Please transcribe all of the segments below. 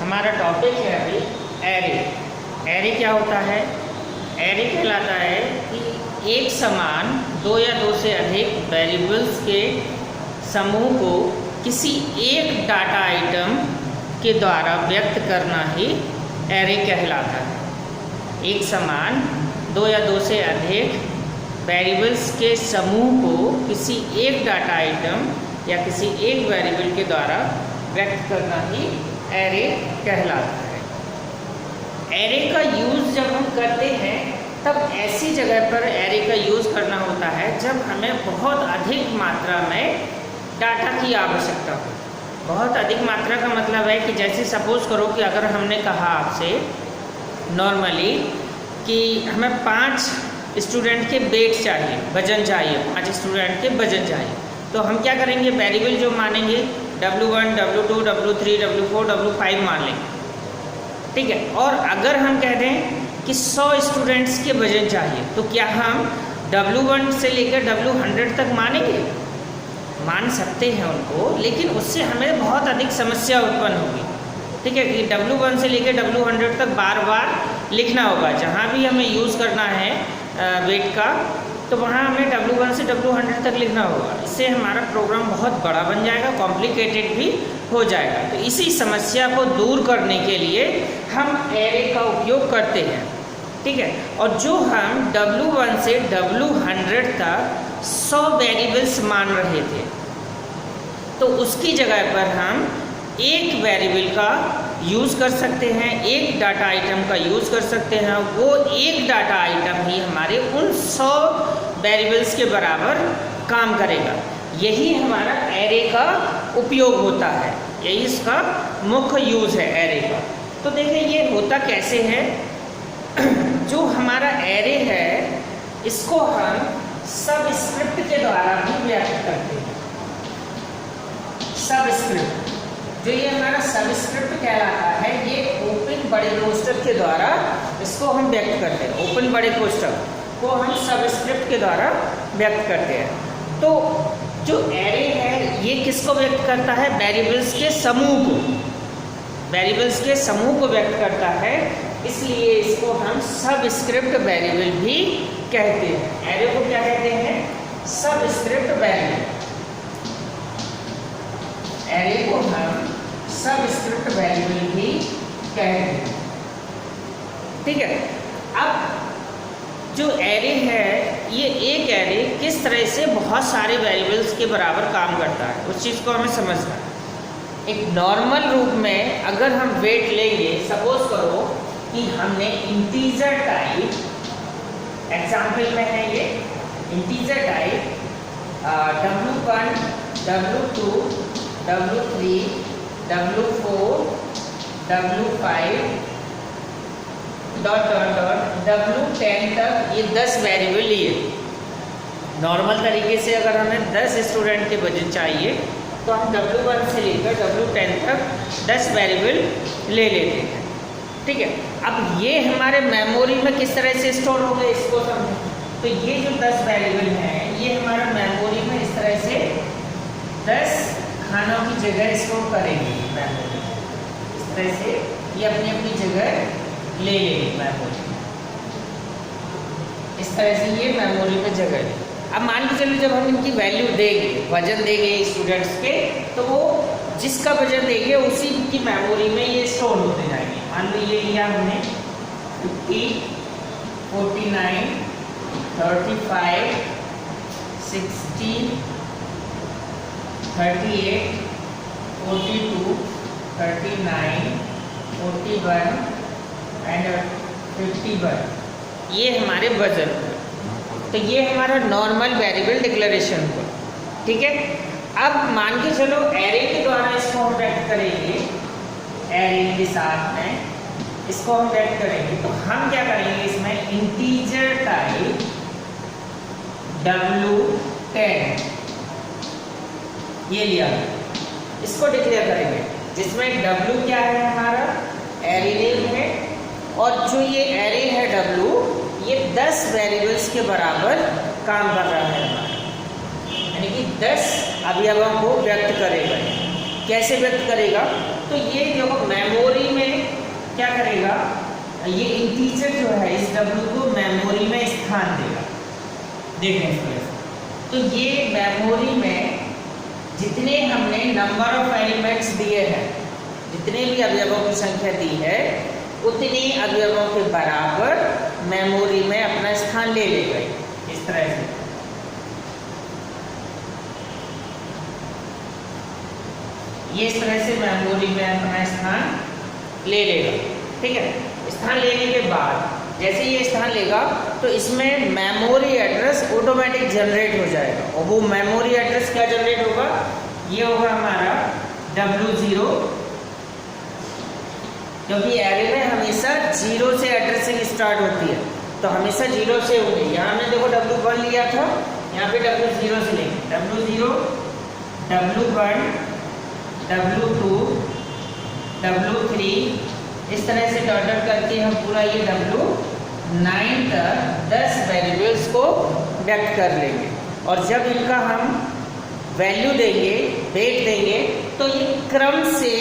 हमारा टॉपिक है अभी एरे। एरे क्या होता है? एरे कहलाता है कि एक समान दो या दो से अधिक वेरिएबल्स के समूह को किसी एक डाटा आइटम के द्वारा व्यक्त करना ही एरे कहलाता है। एक समान दो या दो से अधिक वेरिएबल्स के समूह को किसी एक डाटा आइटम या किसी एक वेरिएबल के द्वारा व्यक्त करना ही एरे कहलाता है। एरे का यूज़ जब हम करते हैं तब ऐसी जगह पर एरे का यूज़ करना होता है जब हमें बहुत अधिक मात्रा में डाटा की आवश्यकता हो। बहुत अधिक मात्रा का मतलब है कि जैसे सपोज़ करो कि अगर हमने कहा आपसे नॉर्मली कि हमें 5 स्टूडेंट के वेट चाहिए, वजन चाहिए, 5 स्टूडेंट के वजन चाहिए, तो हम क्या करेंगे? वेरिएबल जो मानेंगे W1, W2, W3, W4, W5 मान लेंगे, ठीक है। और अगर हम कह दें कि 100 स्टूडेंट्स के वजन चाहिए, तो क्या हम W1 से लेकर W100 तक मानेंगे? मान सकते हैं उनको, लेकिन उससे हमें बहुत अधिक समस्या उत्पन्न होगी, ठीक है। कि W1 से लेकर W100 तक बार बार लिखना होगा। जहाँ भी हमें यूज़ करना है वेट का, तो वहाँ हमें W1 से W100 तक लिखना होगा। इससे हमारा प्रोग्राम बहुत बड़ा बन जाएगा, कॉम्प्लिकेटेड भी हो जाएगा। तो इसी समस्या को दूर करने के लिए हम एरे का उपयोग करते हैं, ठीक है। और जो हम W1 से W100 तक 100 वेरिएबल्स मान रहे थे, तो उसकी जगह पर हम एक वेरिएबल का यूज़ कर सकते हैं, एक डाटा आइटम का यूज़ कर सकते हैं। वो एक डाटा आइटम ही हमारे उन 100 वेरिएबल्स के बराबर काम करेगा। यही हमारा एरे का उपयोग होता है, यही इसका मुख्य यूज़ है एरे का। तो देखिए ये होता कैसे है। जो हमारा एरे है इसको हम सबस्क्रिप्ट के द्वारा भी व्यक्त करते हैं। सबस्क्रिप्ट, जो ये हमारा सबस्क्रिप्ट कहलाता है, ये ओपन बड़े कोष्ठक के द्वारा इसको हम व्यक्त करते हैं। ओपन बड़े कोष्ठक को हम सबस्क्रिप्ट के द्वारा व्यक्त करते हैं। तो जो एरे है ये किसको व्यक्त करता है? वेरिएबल्स के समूह को, वेरिएबल्स के समूह को व्यक्त करता है, इसलिए इसको हम सबस्क्रिप्ट वेरिएबल भी कहते हैं। एरे को क्या कहते हैं? Subscript variable. एरे को हम सबस्क्रिप्ट वेरिएबल भी कहते हैं, ठीक है। अब जो एरे है, ये एक एरे किस तरह से बहुत सारे वेरिएबल्स के बराबर काम करता है, उस चीज़ को हमें समझना है। एक नॉर्मल रूप में अगर हम वेट लेंगे, सपोज करो कि हमने इंटीजर टाइप, एग्जाम्पल में है ये integer type W1, W2, W3, W4, W5 W10 तक ये 10 वेरिएबल लिए। नॉर्मल तरीके से अगर हमें 10 स्टूडेंट के वजन चाहिए तो हम W1 से लेकर W10 तक 10 वेरिएबल ले लेते हैं, ठीक है। अब ये हमारे मेमोरी में किस तरह से स्टोर हो गए इसको समझें। तो ये जो 10 वेरिएबल हैं ये हमारा मेमोरी में इस तरह से 10 खानों की जगह स्टोर करेंगे। मेमोरी इस तरह से ये अपनी अपनी जगह ले लेंगे मेमोरी, इस तरह से ये मेमोरी में जगह ले। अब मान के चलो जब हम इनकी वैल्यू देंगे, वजन देंगे स्टूडेंट्स के, तो वो जिसका वजन देंगे उसी की मेमोरी में ये स्टोर होते जाएंगे। मान लो ये लिया हमने 50, 49, 35, 60, 38, 42, 39, 41 एंड 51, ये हमारे वजन हुए। तो ये हमारा नॉर्मल वेरिएबल डिक्लेरेशन हुआ, ठीक है। अब मान के चलो एरे के द्वारा इसको हम व्यक्त करेंगे, एरे के साथ में इसको हम व्यक्त करेंगे, तो हम क्या करेंगे? इसमें इंटीजर टाइप W10 ये लिया, इसको डिक्लेयर करेंगे, जिसमें W क्या है? हमारा एरे नेम है, और जो ये एरे है W, ये 10 वेरिएबल्स के बराबर काम कर रहा है हमारा, यानी कि 10 अवयवों को व्यक्त करेगा। कैसे व्यक्त करेगा? तो ये जो मेमोरी में ये इंटीजर जो है इस w को मेमोरी में स्थान देगा। देखें इस तरह से, तो ये मेमोरी में जितने हमने नंबर ऑफ एलिमेंट्स दिए हैं, जितने भी अवयवों की संख्या दी है, उतने अवयवों के बराबर मेमोरी में अपना स्थान ले लेगा। इस तरह से ये इस तरह से मेमोरी में अपना स्थान ले लेगा। ठीक है, स्थान लेने के बाद जैसे ये स्थान लेगा तो इसमें मेमोरी एड्रेस ऑटोमेटिक जनरेट हो जाएगा। और वो मेमोरी एड्रेस क्या जनरेट होगा, ये होगा हमारा W0, क्योंकि एरे में हमेशा 0 से एड्रेसिंग स्टार्ट होती है, तो हमेशा 0 से होगी। यहाँ हमने देखो W1 लिया था, यहाँ पे W0 से लेंगे, W0, W1, W2, W3, इस तरह से ऑर्डर करके हम पूरा ये W9 तक 10 वेरिएबल्स को व्यक्त कर लेंगे। और जब इनका हम वैल्यू देंगे, वेट देंगे, तो ये क्रम से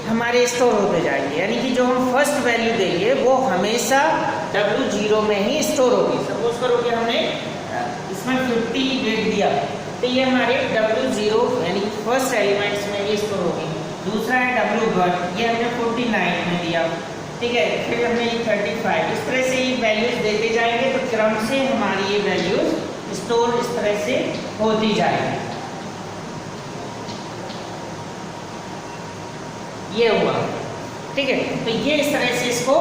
हमारे स्टोर होते जाएंगे। यानी कि जो हम फर्स्ट वैल्यू देंगे वो हमेशा W0 में ही स्टोर होगी। सपोज करो कि हमने इसमें 50 वेट दिया, तो ये हमारे W0 यानी फर्स्ट एलिमेंट्स में ये स्टोर होगी। दूसरा है W1, ये हमने 49 में दिया। ठीक है, फिर हमने ये 35, इस तरह से ये वैल्यूज देते जाएंगे, तो क्रम से हमारी ये वैल्यूज स्टोर इस तरह से होती जाएगी। ये हुआ। ठीक है, तो ये इस तरह से इसको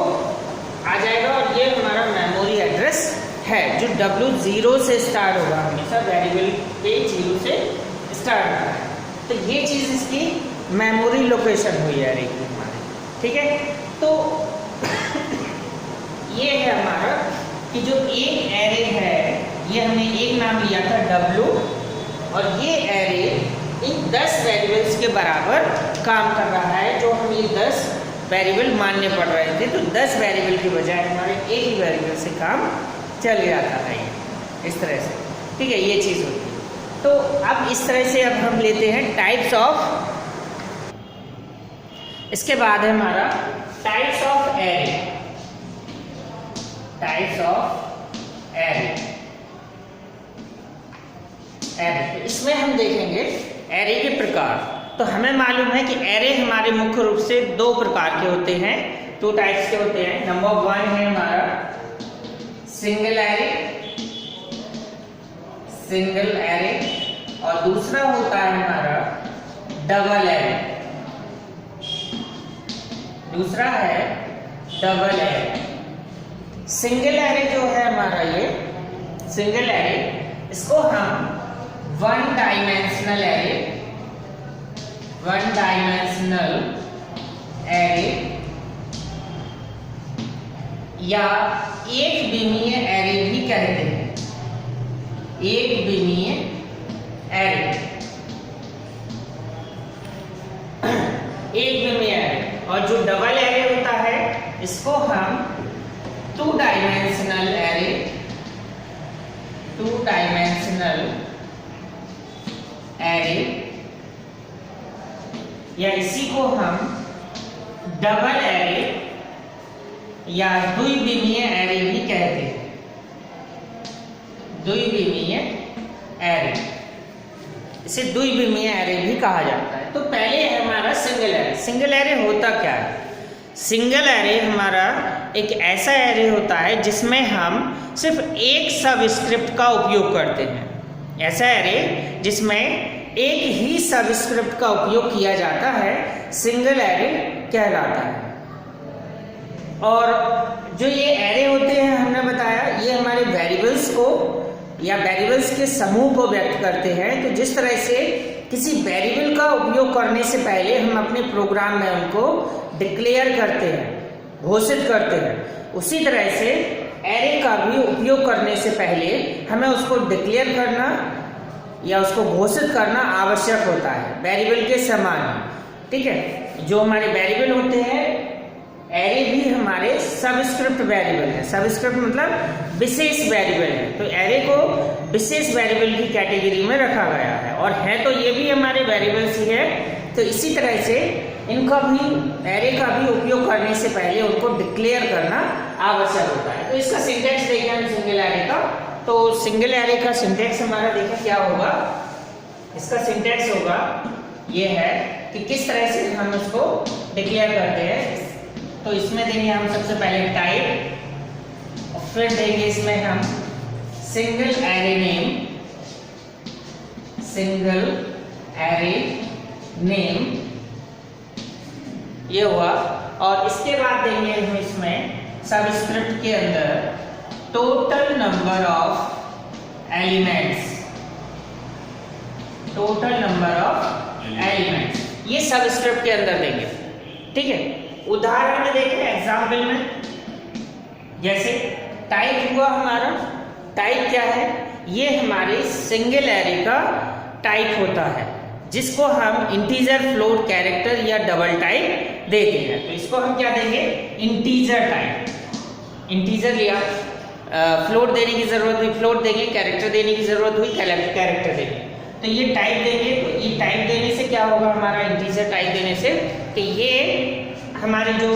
आ जाएगा और ये हमारा मेमोरी एड्रेस है जो W0 से स्टार्ट होगा, हमेशा वेरिएबल के 0 से स्टार्ट होगा। तो ये चीज़ इसकी मेमोरी लोकेशन हुई है एरे की हमारे। ठीक है, तो ये है हमारा कि जो एक एरे है, ये हमने एक नाम लिया था W, और ये एरे इन 10 वेरिएबल्स के बराबर काम कर रहा है। जो हम ये 10 वेरिएबल मानने पड़ रहे थे, तो 10 वेरिएबल के बजाय हमारे एक ही वेरिएबल से काम चल जाता है इस तरह से। ठीक है, ये चीज़ होती है। तो अब इस तरह से अब हम लेते हैं टाइप्स ऑफ, इसके बाद है हमारा types of array. Types of array, तो इसमें हम देखेंगे एरे के प्रकार। तो हमें मालूम है कि एरे हमारे मुख्य रूप से 2 प्रकार के होते हैं, 2 टाइप्स के होते हैं। नंबर 1 है हमारा सिंगल एरे, और दूसरा होता है हमारा डबल एरे। दूसरा है डबल एरे। सिंगल एरे जो है हमारा, ये सिंगल एरे, इसको हम वन डायमेंशनल एरे या एक विमीय एरे भी कहते हैं। एक विमीय एरे, एक विमीय एरे। और जो डबल एरे होता है इसको हम 2 डायमेंशनल एरे, 2 डायमेंशनल एरे, या इसी को हम डबल एरे या द्विविमीय एरे भी कहते हैं। द्विविमीय एरे, इसे द्विविमीय एरे भी कहा जाता है। तो पहले है हमारा सिंगल एरे। सिंगल एरे होता क्या है? सिंगल एरे हमारा एक ऐसा एरे होता है जिसमें हम सिर्फ एक सबस्क्रिप्ट का उपयोग करते हैं। ऐसा एरे जिसमें एक ही सबस्क्रिप्ट का उपयोग किया जाता है सिंगल एरे कहलाता है। और जो ये एरे होते हैं, हमने बताया, ये हमारे वेरिएबल्स को या वेरिएबल्स के समूह को व्यक्त करते हैं। तो जिस तरह से किसी वेरिएबल का उपयोग करने से पहले हम अपने प्रोग्राम में उनको डिक्लेयर करते हैं, घोषित करते हैं, उसी तरह से एरे का भी उपयोग करने से पहले हमें उसको डिक्लेयर करना या उसको घोषित करना आवश्यक होता है, वेरिएबल के समान। ठीक है, जो हमारे वेरिएबल होते हैं, एरे भी हमारे सबस्क्रिप्ट वेरिएबल है। सबस्क्रिप्ट मतलब विशेष वेरिएबल है। तो एरे को विशेष वेरिएबल की कैटेगरी में रखा गया है, और है तो ये भी हमारे वेरिएबल्स ही है। तो इसी तरह से इनका भी, एरे का भी उपयोग करने से पहले उनको डिक्लेयर करना आवश्यक होता है। तो इसका सिंटैक्स देखें हम सिंगल एरे का, तो सिंगल एरे का सिंटैक्स हमारा देखें क्या होगा। इसका सिंटैक्स होगा ये है कि किस तरह से हम उसको डिक्लेयर करते हैं। तो इसमें देंगे हम सबसे पहले टाइप, और फिर देंगे इसमें हम single array name, single array name, ये हुआ। और इसके बाद देंगे हम इसमें सबस्क्रिप्ट के अंदर total number of elements, total number of elements, ये सबस्क्रिप्ट के अंदर देंगे। ठीक है, उदाहरण में देखें एग्जाम्पल में, जैसे टाइप हुआ हमारा, टाइप क्या है, ये हमारे सिंगल एरे का टाइप होता है जिसको हम इंटीजर, फ्लोट, कैरेक्टर या डबल टाइप देते हैं। तो इसको हम क्या देंगे, इंटीजर टाइप, इंटीजर लिया, फ्लोट देने की जरूरत हुई फ्लोट देंगे, कैरेक्टर देने की जरूरत हुई कैरेक्टर देंगे। तो ये टाइप देंगे, तो ये टाइप देने से क्या होगा हमारा, इंटीजर टाइप देने से कि ये हमारे जो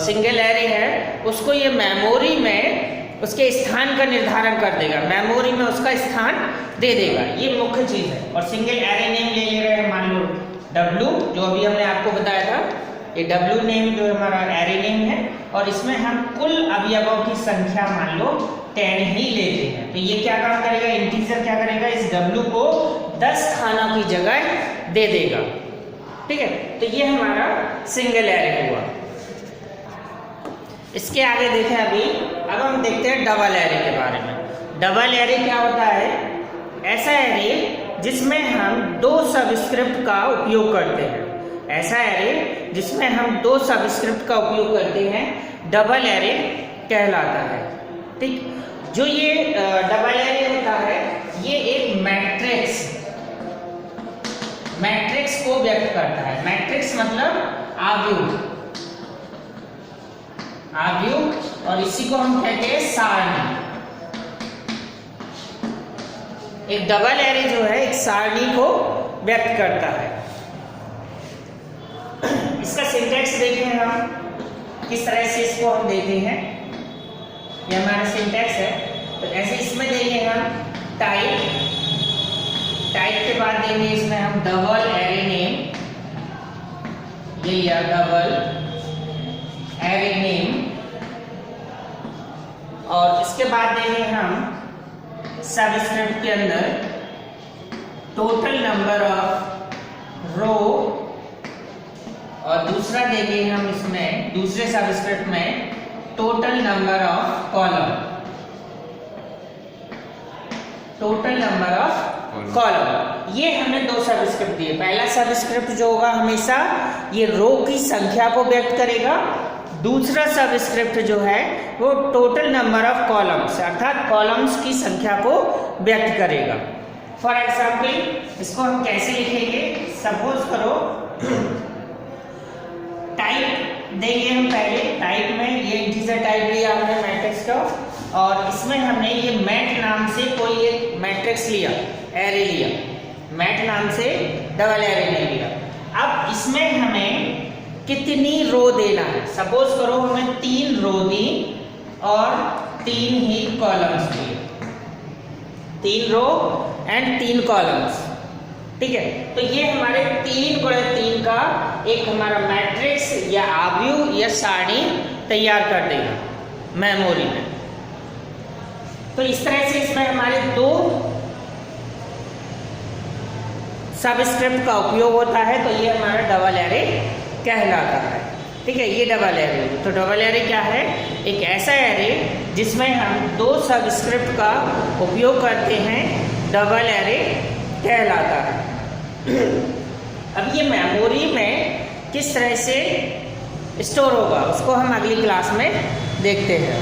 सिंगल एरे है उसको ये मेमोरी में उसके स्थान का निर्धारण कर देगा, मेमोरी में उसका स्थान दे देगा, ये मुख्य चीज है। और सिंगल एरे नेम ले रहे हैं, मान लो W, जो अभी हमने आपको बताया था, ये W नेम जो हमारा एरे नेम है, और इसमें हम कुल अवयवों की संख्या मान लो 10 ही लेते हैं। तो ये क्या काम करेगा, इंटीजर क्या करेगा, इस W को 10 स्थानों की जगह दे देगा। ठीक है, तो ये हमारा सिंगल एरे हुआ। इसके आगे देखें अभी, अब हम देखते हैं डबल एरे के बारे में। डबल एरे क्या होता है, ऐसा एरे जिसमें हम 2 सबस्क्रिप्ट का उपयोग करते हैं, ऐसा एरे जिसमें हम 2 सबस्क्रिप्ट का उपयोग करते हैं डबल एरे कहलाता है। ठीक, जो ये डबल एरे होता है ये एक मैट्रिक्स को व्यक्त करता है। मैट्रिक्स मतलब आव्यूह, और इसी को हम कहते हैं सारणी। एक डबल एरे जो है एक सारणी को व्यक्त करता है। इसका सिंटैक्स देखें हम किस तरह से इसको हम देते हैं, ये हमारा सिंटैक्स है। तो ऐसे इसमें देंगे हम टाइप, टाइप के बाद देंगे इसमें हम डबल एरे नेम, ये लिया डबल एरे नेम, और इसके बाद देंगे हम सबस्क्रिप्ट के अंदर टोटल नंबर ऑफ रो, और दूसरा देंगे हम इसमें दूसरे सबस्क्रिप्ट में total number of column, total number of column. ये हमने 2 सबस्क्रिप्ट दिए। पहला सबस्क्रिप्ट जो होगा हमेशा ये रो की संख्या को व्यक्त करेगा, दूसरा सबस्क्रिप्ट जो है वो टोटल नंबर ऑफ कॉलम्स अर्थात कॉलम्स की संख्या को व्यक्त करेगा। फॉर एग्जाम्पल इसको हम कैसे लिखेंगे, सपोज करो टाइप देंगे हम पहले, टाइप में ये इंटीजर टाइप लिया हमने मैट्रिक्स का, और इसमें हमने ये मैट नाम से कोई एक मैट्रिक्स लिया, एरे लिया, मैट नाम से डबल एरे नहीं लिया। अब इसमें हमें कितनी रो देना है, सपोज करो हमें 3 रो दी और 3 ही कॉलम्स दिए, 3 रो एंड 3 कॉलम्स। ठीक है, तो ये हमारे 3x3 का एक हमारा मैट्रिक्स या आव्यूह या सारणी तैयार कर देगा मेमोरी में। तो इस तरह से इसमें हमारे 2 सबस्क्रिप्ट का उपयोग होता है, तो ये हमारा डबल एरे कहलाता है। ठीक है, ये डबल एरे। तो डबल एरे क्या है, एक ऐसा एरे जिसमें हम 2 सबस्क्रिप्ट का उपयोग करते हैं, डबल एरे कहलाता है। अब ये मेमोरी में किस तरह से स्टोर होगा उसको हम अगली क्लास में देखते हैं।